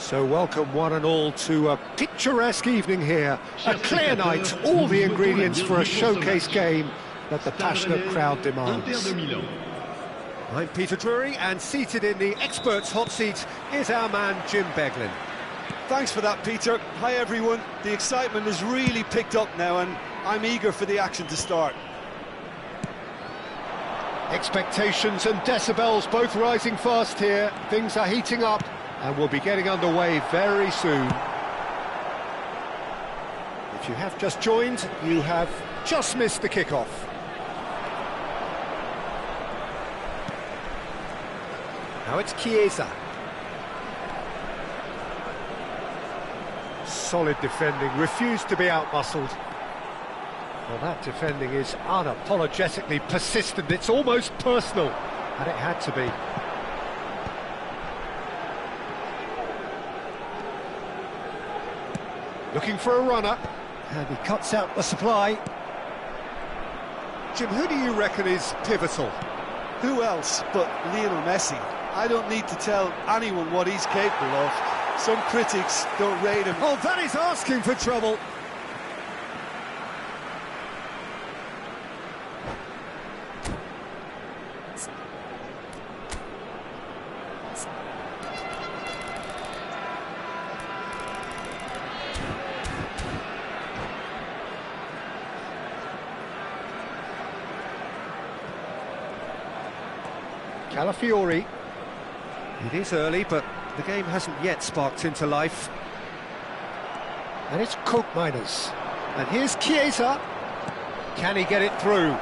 So welcome one and all to a picturesque evening here. A clear night, all the ingredients for a showcase game that the passionate crowd demands. I'm Peter Drury, and seated in the experts' hot seat is our man Jim Beglin. Thanks for that, Peter. Hi everyone. The excitement has really picked up now and I'm eager for the action to start. Expectations and decibels both rising fast here. Things are heating up and we'll be getting underway very soon. If you have just joined, you have just missed the kickoff. Now it's Chiesa. Solid defending, refused to be outmuscled. Well, that defending is unapologetically persistent, it's almost personal, and it had to be. Looking for a runner, and he cuts out the supply. Jim, who do you reckon is pivotal? Who else but Lionel Messi? I don't need to tell anyone what he's capable of. Some critics don't rate him. Oh, that is asking for trouble. Calafiori. It is early, but the game hasn't yet sparked into life. And it's Coke Miners. And here's Chiesa. Can he get it through?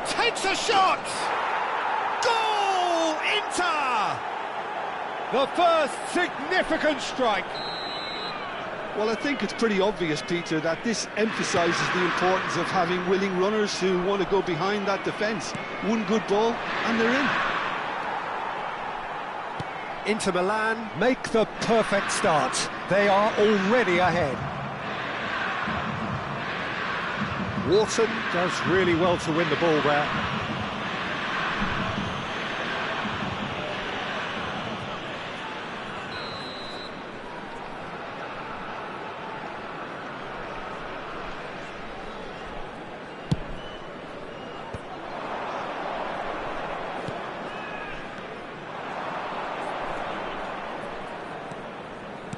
Takes a shot! Goal! Inter! The first significant strike. Well, I think it's pretty obvious, Peter, that this emphasises the importance of having willing runners who want to go behind that defence. One good ball, and they're in. Inter Milan make the perfect start. They are already ahead. Wharton does really well to win the ball there.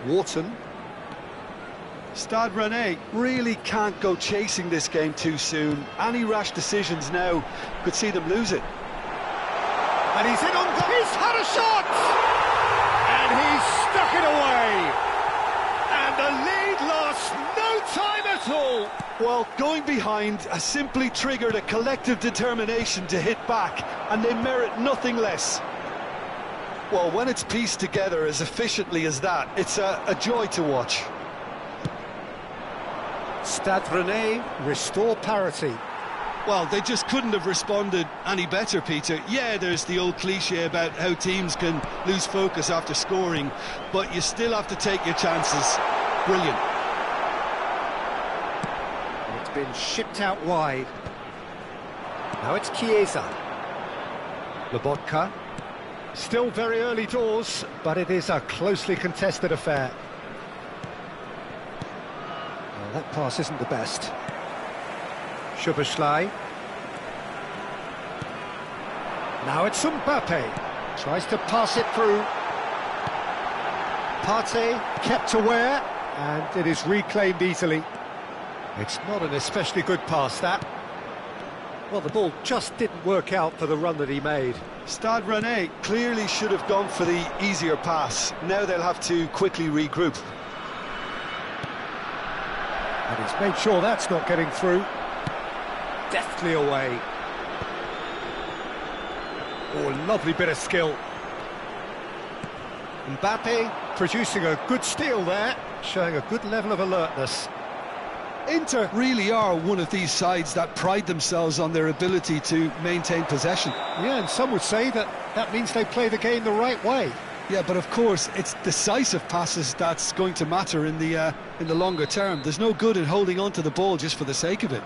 Wharton. Stade Rennais really can't go chasing this game too soon. Any rash decisions now could see them lose it. And he's in on goal. He's had a shot! And he's stuck it away. And the lead lost no time at all. Well, going behind has simply triggered a collective determination to hit back, and they merit nothing less. Well, when it's pieced together as efficiently as that, it's a joy to watch. Stade Rennais restore parity. Well, they just couldn't have responded any better, Peter. Yeah, there's the old cliche about how teams can lose focus after scoring, but you still have to take your chances. Brilliant. It's been shipped out wide. Now it's Chiesa. Lobotka. Still very early doors, but it is a closely contested affair. Well, that pass isn't the best. Szoboszlai. Now it's Mbappe. Tries to pass it through. Partey kept aware, and it is reclaimed easily. It's not an especially good pass, that. Well, the ball just didn't work out for the run that he made. Stade Rennais clearly should have gone for the easier pass. Now they'll have to quickly regroup. And he's made sure that's not getting through. Deftly away. Oh, lovely bit of skill. Mbappe producing a good steal there, showing a good level of alertness. Inter really are one of these sides that pride themselves on their ability to maintain possession. Yeah, and some would say that that means they play the game the right way. Yeah, but of course, it's decisive passes that's going to matter in the longer term. There's no good in holding on to the ball just for the sake of it.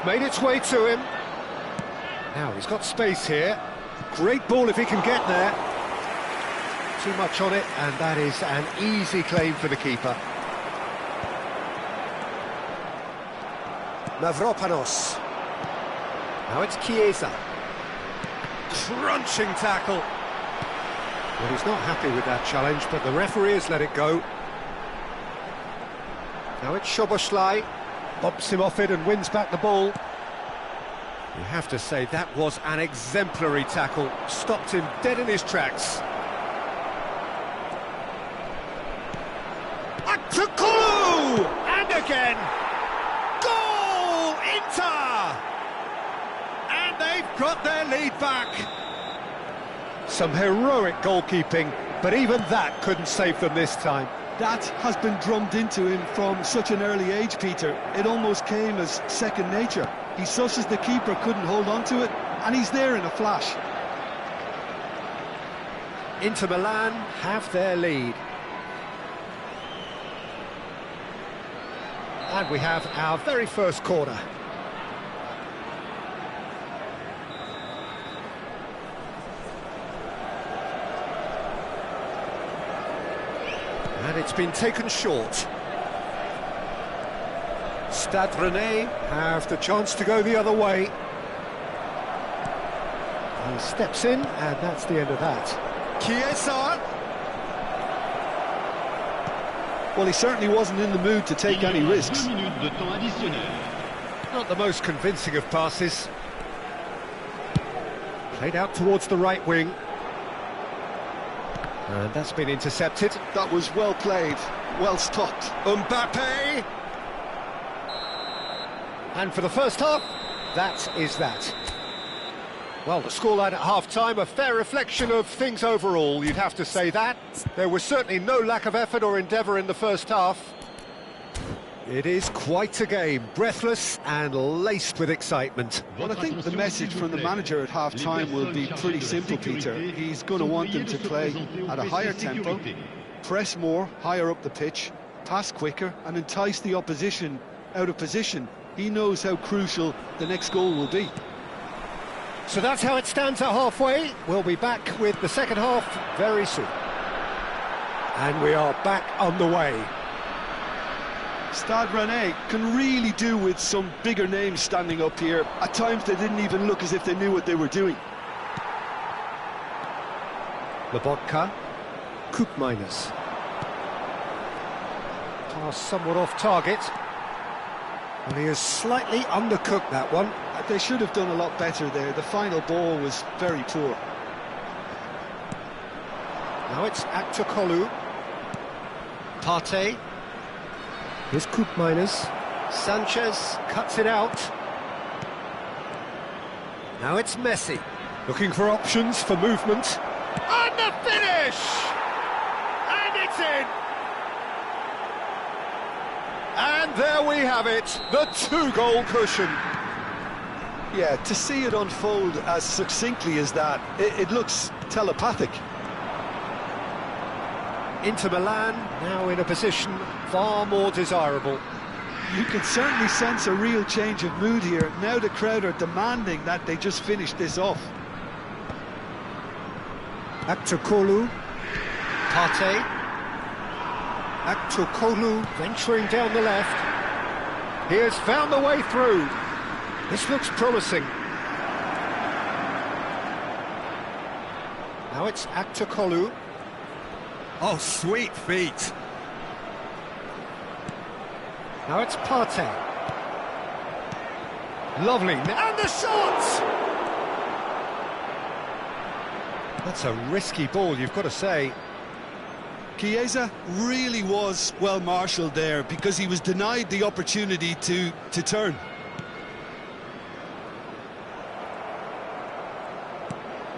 It's made its way to him. Now he's got space here. Great ball if he can get there. Too much on it, and that is an easy claim for the keeper. Mavropanos. Now it's Chiesa. Crunching tackle. Well, he's not happy with that challenge, but the referee has let it go. Now it's Szoboszlai. Bumps him off it and wins back the ball. You have to say that was an exemplary tackle. Stopped him dead in his tracks. Aktukulu! And again! Goal! Inter! And they've got their lead back. Some heroic goalkeeping, but even that couldn't save them this time. That has been drummed into him from such an early age, Peter. It almost came as second nature. He susses the keeper couldn't hold on to it, and he's there in a flash. Inter Milan have their lead. And we have our very first corner. And it's been taken short. Stade Rennais have the chance to go the other way. He steps in, and that's the end of that. Chiesa! Well, he certainly wasn't in the mood to take any risks. Not the most convincing of passes. Played out towards the right wing. And that's been intercepted. That was well played, well stopped. Mbappe! And for the first half, that is that. Well, the scoreline at half-time, a fair reflection of things overall, you'd have to say that. There was certainly no lack of effort or endeavour in the first half. It is quite a game, breathless and laced with excitement. Well, I think the message from the manager at half-time will be pretty simple, Peter. He's going to want them to play at a higher tempo, press more, higher up the pitch, pass quicker and entice the opposition out of position. He knows how crucial the next goal will be. So that's how it stands at halfway. We'll be back with the second half very soon. And we are back on the way. Stade Rennais can really do with some bigger names standing up here. At times they didn't even look as if they knew what they were doing. Lobotka, Koopmeiners. Pass somewhat off target. Well, he has slightly undercooked that one. They should have done a lot better there. The final ball was very poor. Now it's Aktukolu. Partey. Here's Koopmeiners. Sanchez cuts it out. Now it's Messi. Looking for options for movement. And the finish! And it's in! And there we have it, the two-goal cushion. Yeah, to see it unfold as succinctly as that, it looks telepathic. Inter Milan now in a position far more desirable. You can certainly sense a real change of mood here. Now the crowd are demanding that they just finish this off. Aktukolu, Partey. Aktukolu venturing down the left. He has found the way through. This looks promising. Now it's Aktukolu. Oh, sweet feet. Now it's Partey. Lovely. And the shot! That's a risky ball, you've got to say. Chiesa really was well marshalled there because he was denied the opportunity to turn.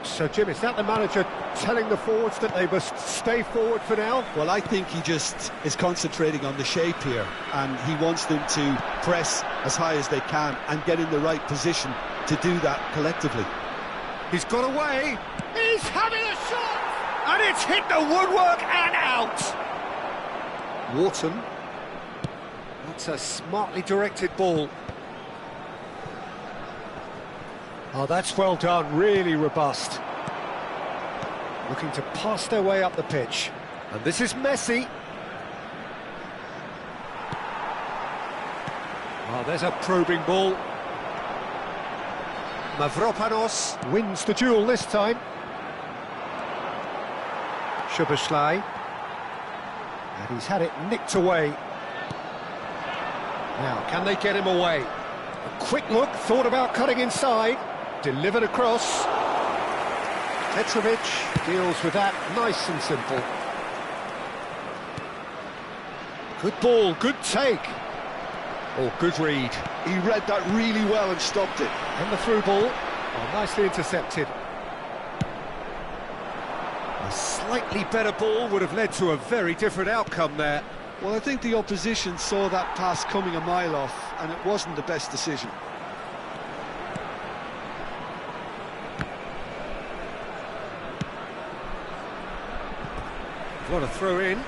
So, Jim, is that the manager telling the forwards that they must stay forward for now? Well, I think he just is concentrating on the shape here, and he wants them to press as high as they can and get in the right position to do that collectively. He's got away. He's having a shot! And it's hit the woodwork and out! Wharton. That's a smartly directed ball. Oh, that's well done, really robust. Looking to pass their way up the pitch. And this is Messi. Oh, there's a probing ball. Mavropanos wins the duel this time. Szoboszlai. And he's had it nicked away. Now, can they get him away? A quick look, thought about cutting inside. Delivered across. Petrovic deals with that, nice and simple. Good ball, good take. Oh, good read. He read that really well and stopped it. And the through ball, oh, nicely intercepted. A slightly better ball would have led to a very different outcome there. Well, I think the opposition saw that pass coming a mile off, and it wasn't the best decision. What a throw in.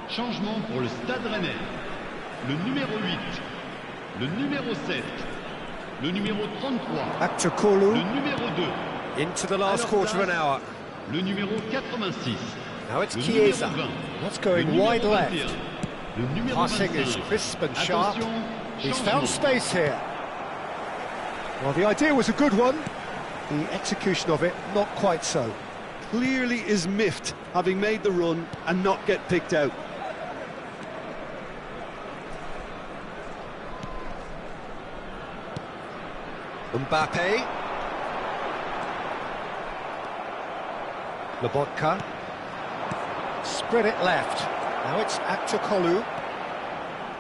Changement pour le Stade Rennais. Le numéro 8, le numéro 7, le numéro 33, Akçakolu le numéro 2. into the last quarter of an hour. Le numéro 86. Now it's le Chiesa. numéro 20, That's le going numéro wide 21, left. le numéro Passing is 25. crisp and sharp. Attention, He's changement. found space here. Well, the idea was a good one. The execution of it, not quite so. Clearly is miffed, having made the run and not get picked out. Mbappe. Lobotka. Spread it left. Now it's Akçakolu.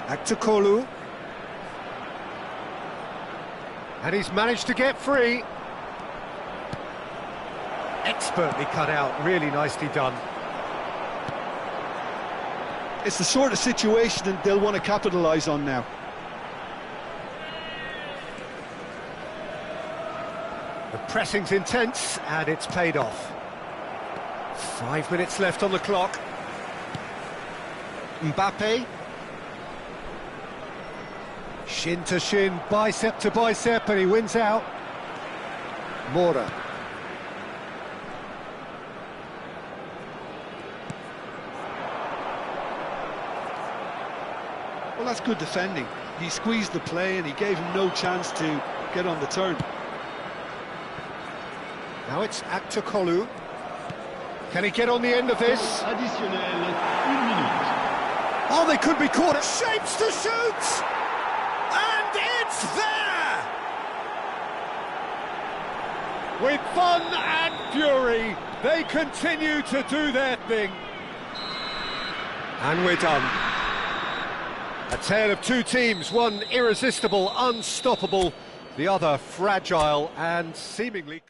Akçakolu. And he's managed to get free. Expertly cut out, really nicely done. It's the sort of situation that they'll want to capitalise on now. The pressing's intense, and it's paid off. 5 minutes left on the clock. Mbappe. Shin to shin, bicep to bicep, and he wins out. Mora. Well, that's good defending. He squeezed the play and he gave him no chance to get on the turn. Now it's Akçakolu. Can he get on the end of this? Additionnel, 1 minute. Oh, they could be caught. Shapes to shoot! And it's there! With fun and fury, they continue to do their thing. And we're done. A tale of two teams, one irresistible, unstoppable, the other fragile and seemingly...